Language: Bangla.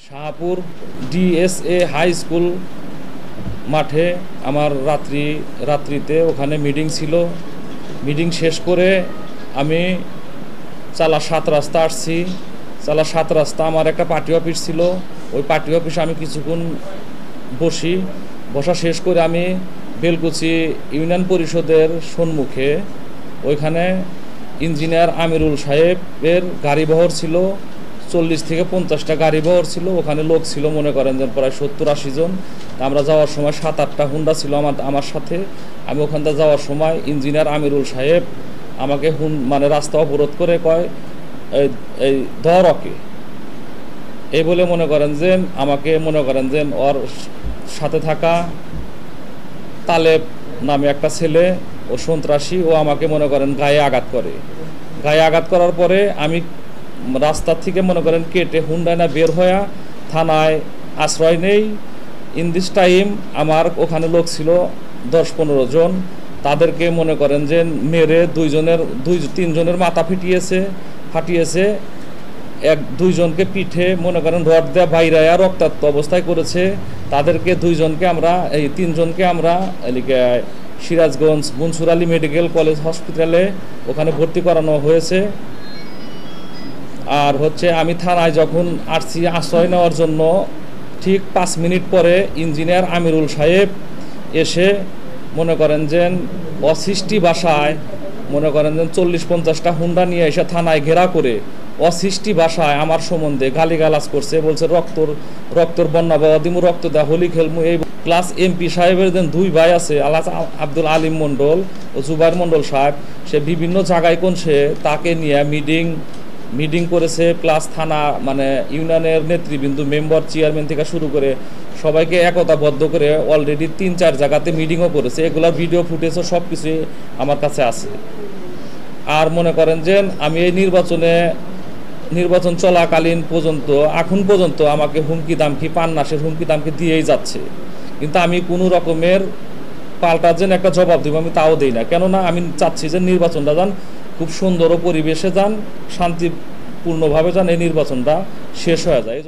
শাহপুর ডিএসএ হাই স্কুল মাঠে আমার রাত্রিতে ওখানে মিটিং ছিল। মিটিং শেষ করে আমি চালা 7 রাস্তা আসছি। চালা 7 রাস্তা আমার একটা পার্টি অফিস ছিল। ওই পার্টি অফিসে আমি কিছুক্ষণ বসা শেষ করে আমি বেলকুচি ইউনিয়ন পরিষদের সম্মুখে ওইখানে ইঞ্জিনিয়ার আমিরুল সাহেবের গাড়িবহর ছিল, 40 থেকে 50টা গাড়িবহর ছিল। ওখানে লোক ছিল মনে করেন যে প্রায় 70-80 জন। আমরা যাওয়ার সময় 7-8টা হুন্ডা ছিল আমার সাথে। আমি ওখান থেকে যাওয়ার সময় ইঞ্জিনিয়ার আমিরুল সাহেব আমাকে রাস্তা অবরোধ করে কয় এই ধরকে এই বলে মনে করেন যে আমাকে ওর সাথে থাকা তালেব নামে একটা ছেলে ও সন্ত্রাসী, ও আমাকে মনে করেন গায়ে আঘাত করে। গায়ে আঘাত করার পরে আমি রাস্তার থেকে মনে করেন কেটে হুন্ডায় বের হয়ে থানায় আশ্রয় নেই। ইন দিস টাইম আমার ওখানে লোক ছিল 10-15 জন। তাদেরকে মনে করেন যে মেরে 2-3 জনের মাথা ফাটিয়েছে। 1-2 জনকে পিঠে মনে করেন রড দেওয়া বাইরায়া রক্তাক্ত অবস্থায় করেছে। তাদেরকে 2 জনকে আমরা 3 জনকে আমরা এদিকে সিরাজগঞ্জ মনসুর আলী মেডিকেল কলেজ হসপিটালে ওখানে ভর্তি করানো হয়েছে। আর আমি থানায় যখন আসছি আশ্রয় নেওয়ার জন্য, ঠিক 5 মিনিট পরে ইঞ্জিনিয়ার আমিরুল সাহেব এসে মনে করেন যে অসৃষ্টি ভাষায় মনে করেন যে 40-50টা হুন্ডা নিয়ে এসে থানায় ঘেরা করে অসৃষ্টি ভাষায় আমার সম্বন্ধে গালিগালাজ করছে। বলছে রক্তর বন্যা বাবা দিমু, রক্ত দেয়া হোলি খেলমু। এই প্লাস এমপি সাহেবের যে 2 ভাই আছে, আলাজ আব্দুল আলিম মণ্ডল ও জুবাইর মণ্ডল সাহেব, সে বিভিন্ন জায়গায় সে তাকে নিয়ে মিটিং করেছে। প্লাস থানা ইউনিয়নের নেতৃবৃন্দ, মেম্বার, চেয়ারম্যান থেকে শুরু করে সবাইকে একতাবদ্ধ করে অলরেডি 3-4 জায়গাতে মিটিংও করেছে। এগুলোর ভিডিও ফুটেজও সব কিছুই আমার কাছে আছে। আর মনে করেন যে আমি এই নির্বাচন চলাকালীন পর্যন্ত এখন পর্যন্ত আমাকে হুমকি দামকি পান্নাসের হুমকি দামকি দিয়েই যাচ্ছে, কিন্তু আমি কোনো রকমের পাল্টা একটা জবাব দেবো আমি তাও দিই না। কেননা আমি চাচ্ছি যে নির্বাচনটা যান খুব সুন্দর পরিবেশে যান, শান্তিপূর্ণভাবে যান এই নির্বাচনটা শেষ হয়ে যায়।